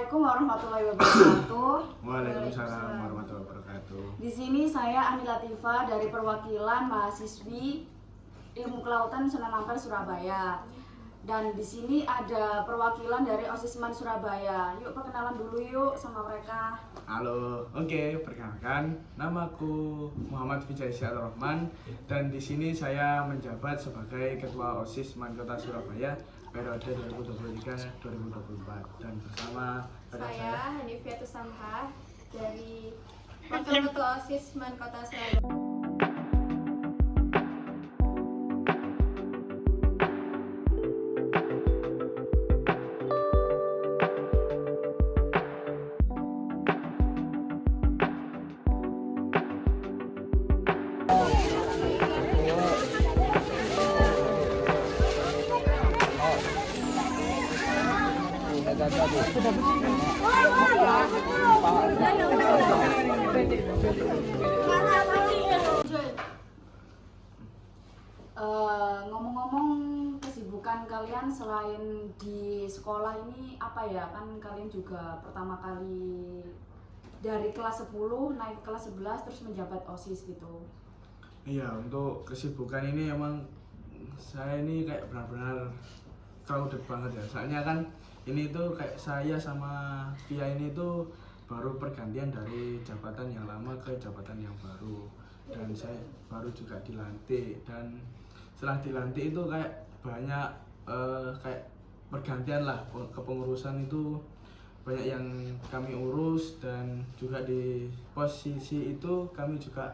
Assalamualaikum warahmatullahi wabarakatuh. Waalaikumsalam warahmatullahi wabarakatuh. Di sini saya Ani Latifah dari perwakilan mahasiswi Ilmu Kelautan Sunan Ampel Surabaya. Dan di sini ada perwakilan dari Osisman Surabaya. Yuk perkenalan dulu yuk sama mereka. Halo, oke, perkenalkan, namaku Muhammad Vijay Syarul Rahman dan di sini saya menjabat sebagai Ketua OSIS Kota Surabaya periode 2023-2024 dan bersama saya Hanifiatus Samha dari Wakil Ketua OSIS Kota Surabaya. Ngomong-ngomong kesibukan kalian selain di sekolah ini apa ya? Kan kalian juga pertama kali dari kelas 10 naik ke kelas 11 terus menjabat OSIS gitu. Iya, untuk kesibukan ini emang saya ini kayak benar-benar crowded banget ya. Soalnya kan ini tuh kayak saya sama Via ini tuh baru pergantian dari jabatan yang lama ke jabatan yang baru. Dan saya baru juga dilantik, dan setelah dilantik itu kayak banyak kayak pergantian lah, kepengurusan itu banyak yang kami urus, dan juga di posisi itu kami juga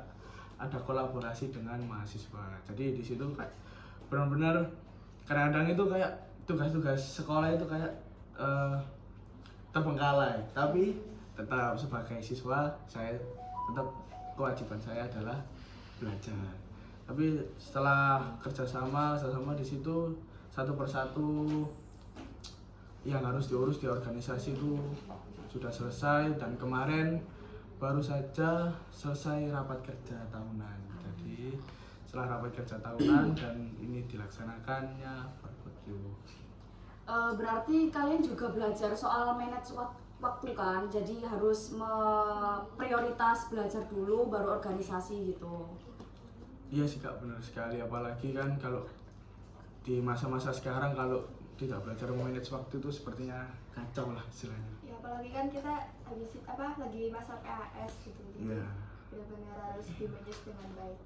ada kolaborasi dengan mahasiswa. Jadi di situ kayak benar-benar kadang-kadang itu kayak tugas-tugas sekolah itu kayak terbengkalai, tapi tetap sebagai siswa saya tetap kewajiban saya adalah belajar. Tapi setelah kerjasama di situ satu persatu yang harus diurus di organisasi itu sudah selesai, dan kemarin baru saja selesai rapat kerja tahunan. Jadi setelah rapat kerja tahunan dan ini dilaksanakannya barbecue. Berarti kalian juga belajar soal manage waktu kan? Jadi harus prioritas belajar dulu baru organisasi gitu. Iya sih Kak, benar sekali. Apalagi kan kalau di masa-masa sekarang kalau tidak belajar manage waktu itu sepertinya kacau lah istilahnya. Ya apalagi kan kita lagi masa PAS gitu. Iya. Benar-benar harus di-manage dengan baik.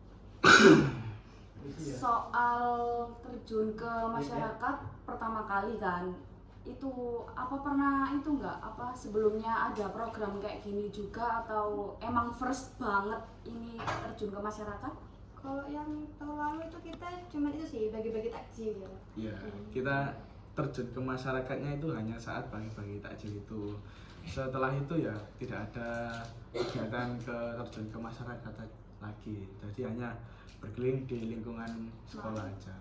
Soal terjun ke masyarakat pertama kali kan, itu apa pernah itu enggak apa sebelumnya ada program kayak gini juga, atau emang first banget ini terjun ke masyarakat? Kalau yang tahun lalu itu kita cuma itu sih bagi-bagi takjil ya. Iya, kita terjun ke masyarakatnya itu hanya saat bagi-bagi takjil itu. Setelah itu ya tidak ada kegiatan terjun ke masyarakat lagi. Jadi hanya berkeliling di lingkungan sekolah aja.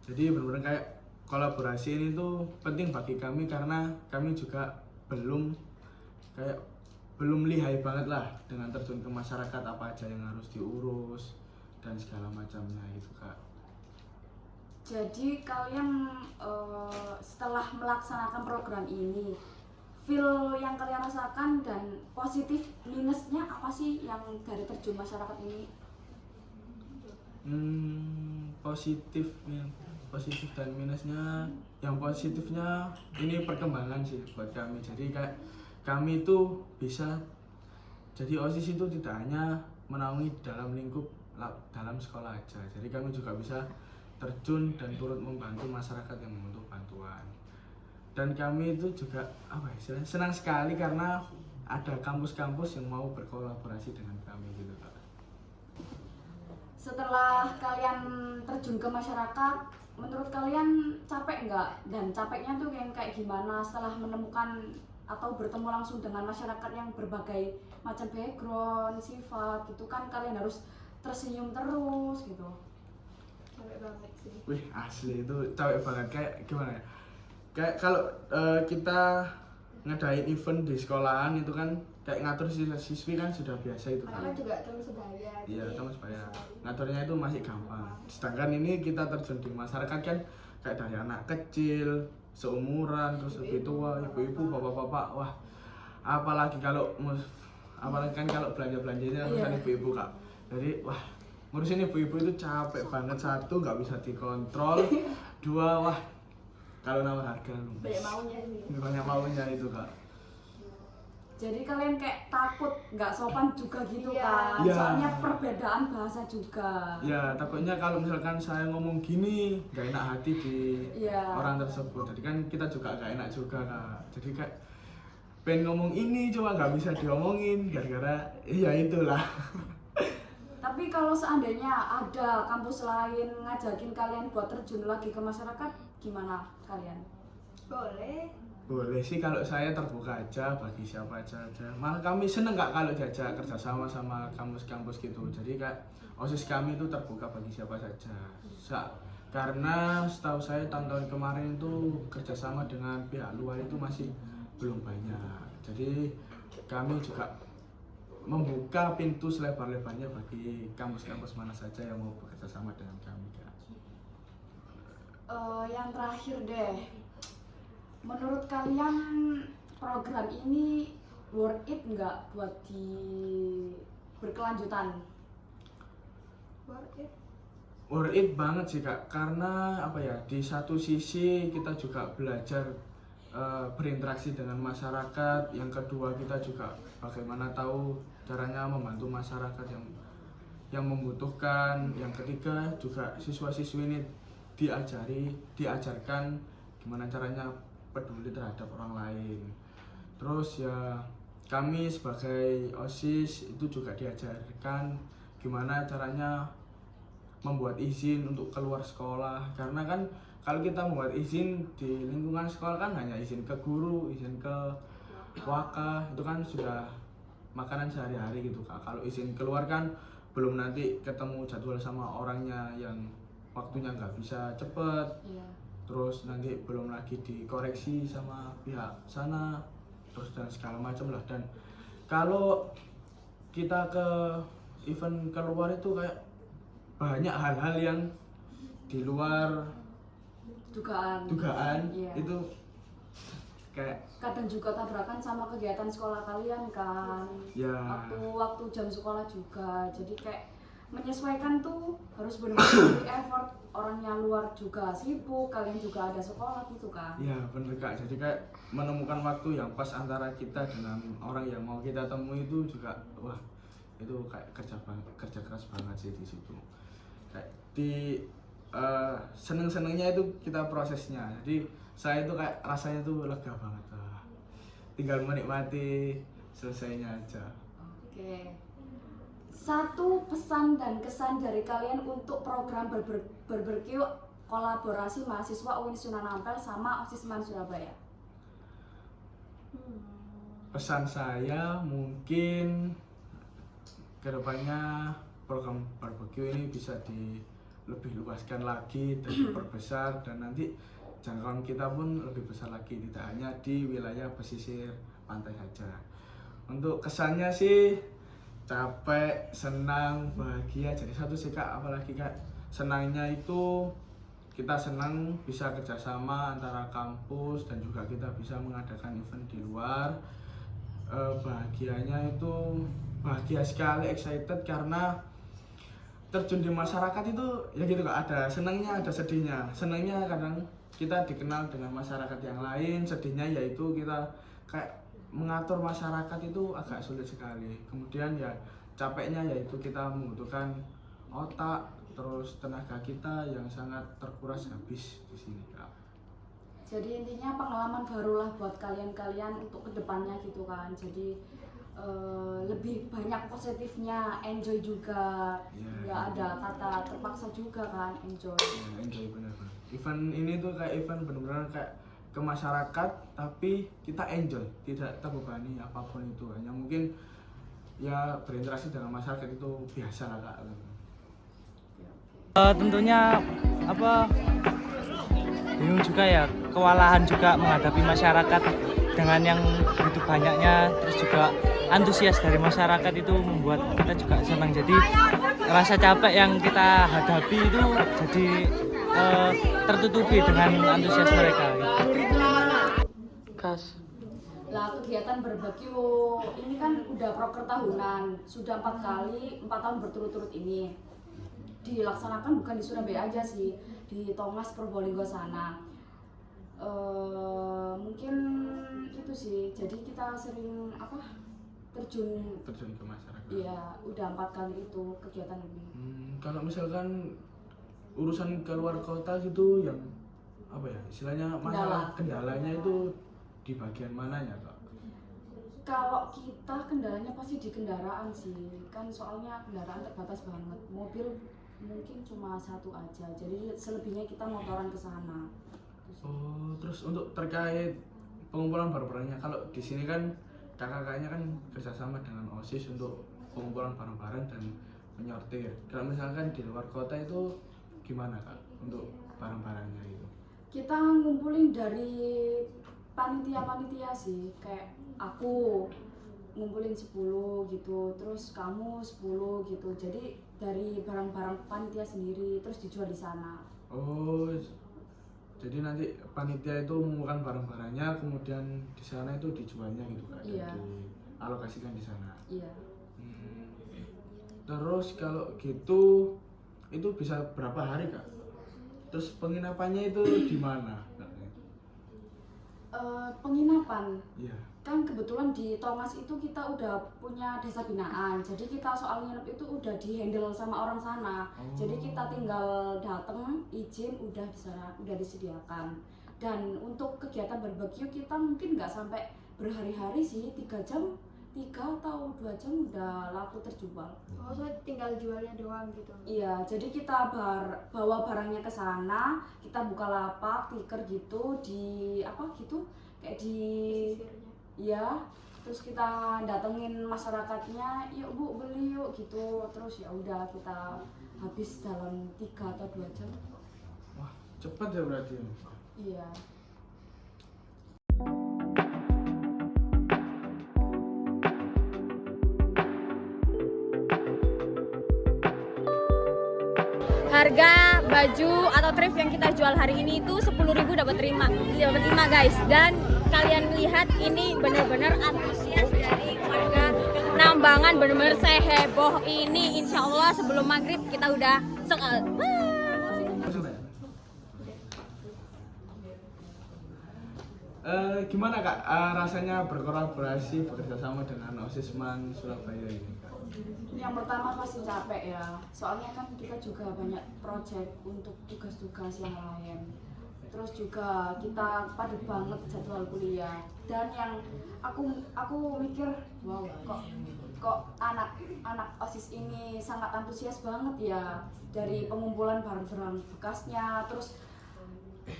Jadi benar-benar kayak kolaborasi ini tuh penting bagi kami karena kami juga belum lihai banget lah dengan terjun ke masyarakat, apa aja yang harus diurus dan segala macamnya gitu Kak. Jadi kalian setelah melaksanakan program ini, feel yang kalian rasakan dan positif minusnya apa sih yang dari terjun masyarakat ini? Positif dan minusnya, yang positifnya ini perkembangan sih buat kami. Jadi kayak kami itu bisa jadi OSIS itu tidak hanya menaungi dalam lingkup dalam sekolah aja. Jadi kami juga bisa terjun dan turut membantu masyarakat yang membutuhkan bantuan. Dan kami itu juga senang sekali karena ada kampus-kampus yang mau berkolaborasi dengan kami gitu Kak. Setelah kalian terjun ke masyarakat, menurut kalian capek nggak? Dan capeknya tuh yang kayak gimana setelah menemukan atau bertemu langsung dengan masyarakat yang berbagai macam background, sifat gitu kan, kalian harus tersenyum terus gitu. Capek banget sih. Wih, asli itu capek banget. Kayak gimana ya? Kayak kalau kita ngadain event di sekolahan itu kan kayak ngatur siswi kan sudah biasa itu Karena kan. kan juga teman sebaya. Iya, jadi teman sebaya. bisa. Ngaturnya itu masih gampang. Sedangkan ini kita terjun di masyarakat kan kayak dari anak kecil, seumuran, terus lebih tua, ibu-ibu, bapak-bapak, wah apalagi kan kalau belanja-belanjanya urusan ibu-ibu Kak. Jadi wah ngurusin ibu-ibu itu capek banget, satu nggak bisa dikontrol, dua wah kalau nama harga Banyak maunya sih. banyak maunya itu Kak. Jadi kalian kayak takut nggak sopan juga gitu Iya. kan? Iya. Soalnya perbedaan bahasa juga. Ya takutnya kalau misalkan saya ngomong gini nggak enak hati di Iya. orang tersebut. Jadi kan kita juga nggak enak juga Kak. Jadi kayak pengen ngomong ini cuma nggak bisa diomongin gara-gara ya itulah. Tapi kalau seandainya ada kampus lain ngajakin kalian buat terjun lagi ke masyarakat, gimana kalian? Boleh. Boleh sih kalau saya terbuka aja bagi siapa aja. Malah kami seneng Kak kalau diajak kerjasama sama kampus-kampus gitu. Jadi Kak OSIS kami itu terbuka bagi siapa saja. Karena setahu saya tahun-tahun kemarin itu kerjasama dengan pihak luar itu masih belum banyak. Jadi kami juga membuka pintu selebar-lebarnya bagi kampus-kampus mana saja yang mau bekerja sama dengan kami Kak. Yang terakhir deh, menurut kalian program ini worth it nggak buat berkelanjutan? Worth it. Worth it banget sih Kak, karena apa ya, di satu sisi kita juga belajar berinteraksi dengan masyarakat, yang kedua kita juga bagaimana tahu caranya membantu masyarakat yang membutuhkan, yang ketiga juga siswa-siswi ini diajarkan gimana caranya peduli terhadap orang lain. Terus ya kami sebagai OSIS itu juga diajarkan gimana caranya membuat izin untuk keluar sekolah, karena kan kalau kita membuat izin di lingkungan sekolah kan hanya izin ke guru, izin ke waka, itu kan sudah makanan sehari-hari gitu Kak. Kalau izin keluar kan belum nanti ketemu jadwal sama orangnya yang waktunya nggak bisa cepet. Iya. Terus nanti belum lagi dikoreksi sama pihak sana, terus dan segala macam lah. Dan kalau kita ke event keluar itu kayak banyak hal-hal yang di luar dugaan Iya. itu kayak Kadang juga tabrakan sama kegiatan sekolah kalian kan. ya Waktu jam sekolah juga. Jadi kayak menyesuaikan tuh harus benar-benar effort. Orangnya luar juga sibuk, kalian juga ada sekolah gitu kan. ya bener Kak. Jadi kayak menemukan waktu yang pas antara kita dengan orang yang mau kita temui itu juga wah itu kayak kerja keras banget sih di situ. Kayak di seneng-senengnya itu kita prosesnya. Jadi saya itu kayak rasanya tuh lega banget. Tinggal menikmati selesainya aja. Oke. Satu pesan dan kesan dari kalian untuk program berberkiu kolaborasi mahasiswa UIN Sunan Ampel sama OSISMAN Surabaya. Pesan saya mungkin kedepannya program barbecue ini bisa lebih luaskan lagi dan diperbesar, dan nanti jangkauan kita pun lebih besar lagi, tidak hanya di wilayah pesisir pantai saja. Untuk kesannya sih capek, senang, bahagia, jadi satu sih Kak. Apalagi Kak, senangnya itu kita senang bisa kerjasama antara kampus dan juga kita bisa mengadakan event di luar. Bahagianya itu bahagia sekali, excited karena terjun di masyarakat itu ya gitu Kak, ada senangnya ada sedihnya. Senangnya kadang kita dikenal dengan masyarakat yang lain, sedihnya yaitu kita kayak mengatur masyarakat itu agak sulit sekali. Kemudian ya capeknya yaitu kita membutuhkan otak, terus tenaga kita yang sangat terkuras habis di sini Kak. Jadi intinya pengalaman barulah buat kalian-kalian untuk kedepannya gitu kan. Jadi lebih banyak positifnya, enjoy juga, nggak ada kata terpaksa juga kan, enjoy. Ya, enjoy benar-benar. Event ini tuh kayak event benar-benar kayak ke masyarakat, tapi kita enjoy, tidak terbebani apapun itu. Hanya mungkin ya berinteraksi dengan masyarakat itu biasa lah Kak. Tentunya bingung juga ya, kewalahan juga menghadapi masyarakat dengan yang begitu banyaknya, terus juga antusias dari masyarakat itu membuat kita juga senang. Jadi rasa capek yang kita hadapi itu jadi tertutupi dengan antusias mereka gitu. Kas. Lah kegiatan berbagi ini kan udah proker tahunan, sudah 4 kali, 4 tahun berturut-turut ini dilaksanakan bukan di Surabaya aja sih, di Tongas Probolinggo sana. Mungkin itu sih, jadi kita sering terjun ke masyarakat. Iya, udah 4 kali itu kegiatan ini. Kalau misalkan urusan keluar kota gitu yang apa ya istilahnya masalah kendalanya itu di bagian mananya Kak? Kalau kita kendalanya pasti di kendaraan sih, kan soalnya kendaraan terbatas banget, mobil mungkin cuma 1 aja, jadi selebihnya kita motoran ke sana. Oh, terus untuk terkait pengumpulan barang-barangnya, kalau di sini kan kakak-kakaknya kan kerjasama dengan OSIS untuk pengumpulan barang-barang dan menyortir. Kalau misalkan di luar kota itu gimana Kak untuk barang-barangnya itu? Kita ngumpulin dari panitia-panitia sih, kayak aku ngumpulin 10 gitu, terus kamu 10 gitu, jadi dari barang-barang panitia sendiri terus dijual di sana. Oh, jadi nanti panitia itu mengumpulkan barang-barangnya, kemudian di sana itu dijualnya gitu Kak? Iya. Dialokasikan di sana. Iya. Terus kalau gitu itu bisa berapa hari Kak? Terus penginapannya itu di mana? Penginapan. Iya. Kan kebetulan di Tongas itu kita udah punya desa binaan, jadi kita soal nginep itu udah di-handle sama orang sana. Jadi kita tinggal dateng, izin, udah di sana, udah disediakan. Dan untuk kegiatan barbecue kita mungkin nggak sampai berhari-hari sih, 3 jam, 3 atau 2 jam udah laku terjual. Oh, so tinggal jualnya doang gitu. Iya, jadi kita bawa barangnya ke sana, kita buka lapak, tikar gitu, di kayak di Pesisirnya. iya, terus kita datengin masyarakatnya, yuk Bu beli yuk gitu, terus ya udah kita habis dalam 3 atau 2 jam. Wah, cepat ya berarti. Iya. Harga baju atau thrift yang kita jual hari ini itu 10.000 dapat 5 guys. Dan kalian lihat ini benar-benar antusias dari warga Nambangan, benar-benar seheboh ini. Insya Allah sebelum maghrib kita udah sekal. Gimana Kak rasanya berkolaborasi bekerja sama dengan OSISMAN Surabaya ini? Yang pertama pasti capek ya, soalnya kan kita juga banyak project untuk tugas-tugas yang lain. Terus juga kita padat banget jadwal kuliah. Dan yang aku mikir, wow, kok anak OSIS ini sangat antusias banget ya, dari pengumpulan barang-barang bekasnya, terus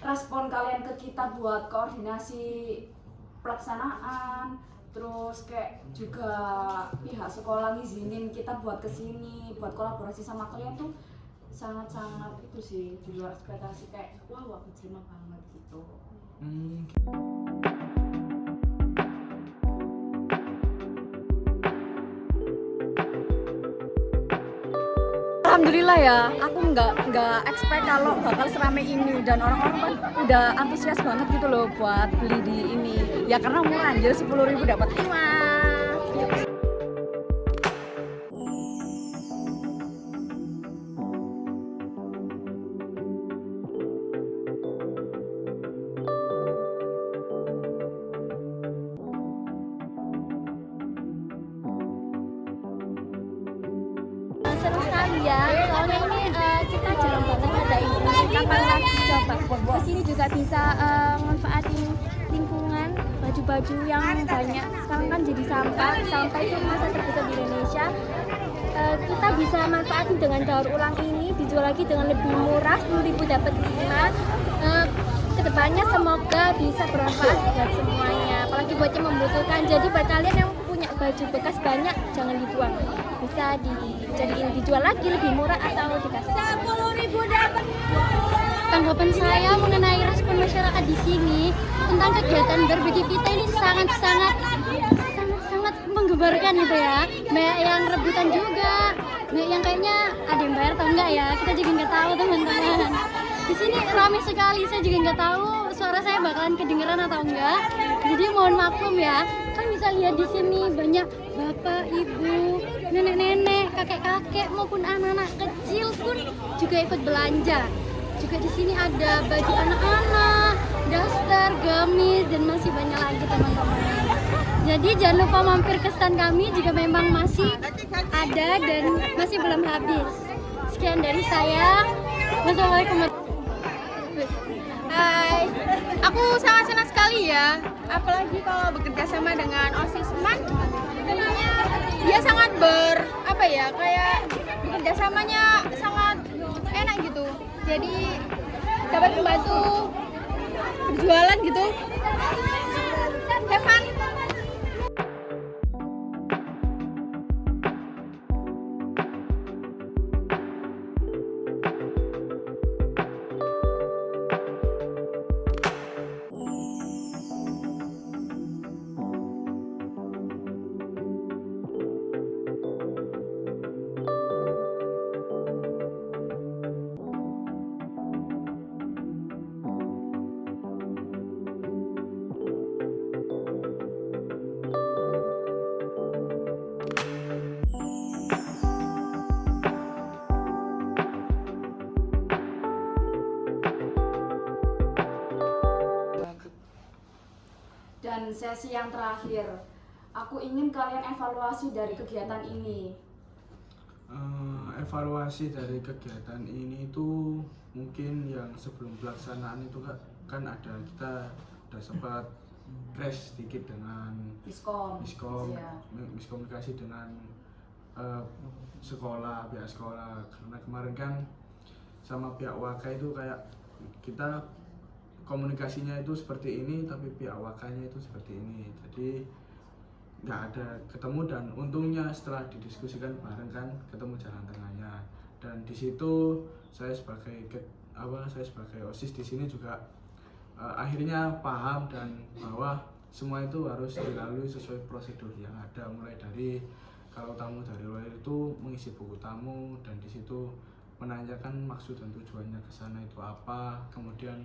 respon kalian ke kita buat koordinasi pelaksanaan, terus kayak juga pihak sekolah ngizinin kita buat kesini, buat kolaborasi sama kalian tuh sangat-sangat itu sih di luar ekspektasi, kayak wow aku terima banget gitu. Alhamdulillah ya, aku nggak expect kalau bakal seramai ini, dan orang-orang kan udah antusias banget gitu loh buat beli di ini. Ya karena murah, jadi 10.000 dapat 5. Seru sekali ya, soalnya ini kita jarang banget ada ini, kapan lagi coba kesini juga bisa manfaatin lingkungan, baju-baju yang banyak sekarang kan jadi sampah itu masa terbesar di Indonesia. Kita bisa manfaatin dengan daur ulang ini, dijual lagi dengan lebih murah, 10.000 dapat 5. Kedepannya semoga bisa bermanfaat buat semuanya, apalagi buat yang membutuhkan. Jadi buat kalian yang punya baju bekas banyak, jangan dibuang, bisa dijadiin dijual lagi lebih murah atau dikasih 10.000 dapat. Tanggapan saya mengenai respon masyarakat di sini tentang kegiatan berbagi kita ini sangat menggembarkan gitu ya. Banyak yang rebutan juga, banyak yang kayaknya ada yang bayar atau enggak ya, kita juga nggak tahu teman-teman. Di sini ramai sekali, saya juga nggak tahu suara saya bakalan kedengeran atau enggak. Jadi mohon maklum ya. Kan bisa lihat di sini banyak bapak, ibu, nenek-nenek, kakek-kakek maupun anak-anak kecil pun juga ikut belanja. Juga di sini ada baju anak-anak, daster, gamis, dan masih banyak lagi teman-teman. Jadi jangan lupa mampir ke stand kami jika memang masih ada dan masih belum habis. Sekian dari saya. Wassalamualaikum. Hai, aku sangat senang sekali ya, apalagi kalau bekerja sama dengan OSISMAN. Tentunya dia sangat kayak bekerja samanya sangat enak gitu. Jadi dapat membantu berjualan gitu. Have fun. Dan sesi yang terakhir, aku ingin kalian evaluasi dari kegiatan ini. Evaluasi dari kegiatan ini itu mungkin yang sebelum pelaksanaan itu kan ada kita udah sempat crash sedikit dengan miskomunikasi dengan pihak sekolah, karena kemarin kan sama pihak Waka itu kayak kita komunikasinya itu seperti ini tapi pihak Wakanya itu seperti ini, jadi nggak ada ketemu. Dan untungnya setelah didiskusikan bareng kan ketemu jalan tengahnya, dan di situ saya sebagai OSIS di sini juga akhirnya paham dan bahwa semua itu harus dilalui sesuai prosedur yang ada, mulai dari kalau tamu dari luar itu mengisi buku tamu dan di situ menanyakan maksud dan tujuannya ke sana itu apa, kemudian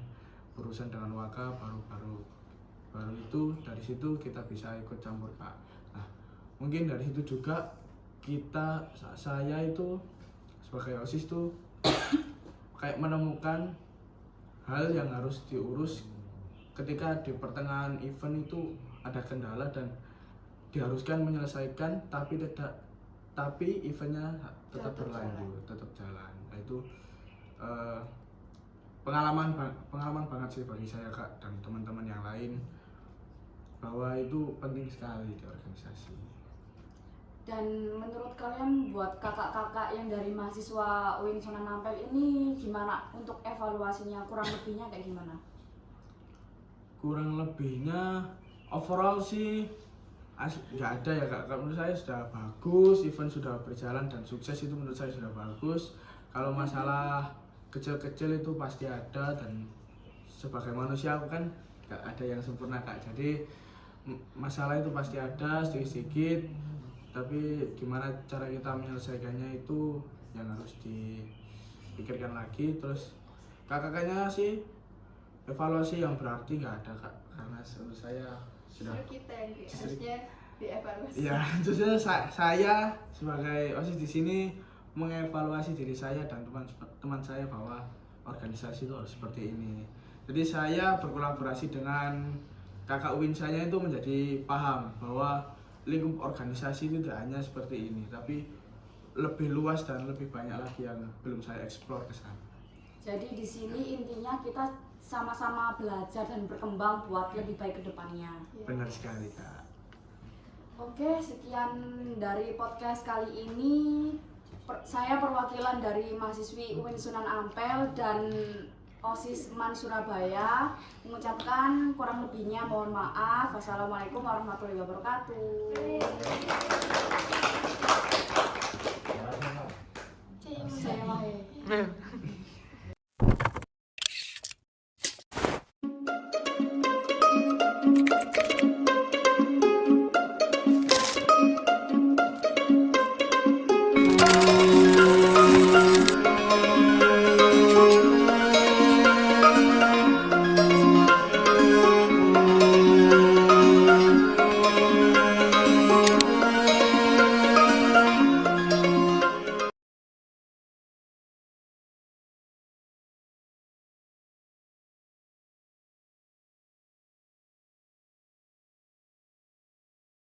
berurusan dengan Waka baru itu dari situ kita bisa ikut campur Kak. Nah, mungkin dari situ juga saya itu sebagai OSIS tuh kayak menemukan hal yang harus diurus ketika di pertengahan event itu ada kendala dan diharuskan menyelesaikan tapi eventnya tetap berlanjut, tetap jalan. Nah, itu pengalaman banget sih bagi saya Kak dan teman-teman yang lain, bahwa itu penting sekali di organisasi. Dan menurut kalian buat kakak-kakak yang dari mahasiswa UIN Sunan Ampel ini gimana untuk evaluasinya, kurang lebihnya kayak gimana? Kurang lebihnya overall sih nggak ada ya Kak. Menurut saya sudah bagus, event sudah berjalan dan sukses, itu menurut saya sudah bagus. Kalau masalah kecil-kecil itu pasti ada, dan sebagai manusia aku kan gak ada yang sempurna Kak, jadi masalah itu pasti ada sedikit-sedikit, tapi gimana cara kita menyelesaikannya itu yang harus dipikirkan lagi. Terus kakak-kakaknya sih evaluasi yang berarti nggak ada Kak, karena menurut saya sudah Kita yang harusnya dievaluasi. ya justru saya sebagai OSIS di sini mengevaluasi diri saya dan teman saya bahwa organisasi itu harus seperti ini. Jadi saya berkolaborasi dengan kakak UIN saya itu menjadi paham bahwa lingkup organisasi itu tidak hanya seperti ini, tapi lebih luas dan lebih banyak lagi yang belum saya eksplor ke sana. Jadi di sini intinya kita sama-sama belajar dan berkembang buat lebih baik ke depannya. Benar sekali Kak. Oke, sekian dari podcast kali ini. Saya perwakilan dari mahasiswi UIN Sunan Ampel dan OSIS MAN Surabaya mengucapkan kurang lebihnya mohon maaf. Wassalamualaikum warahmatullahi wabarakatuh.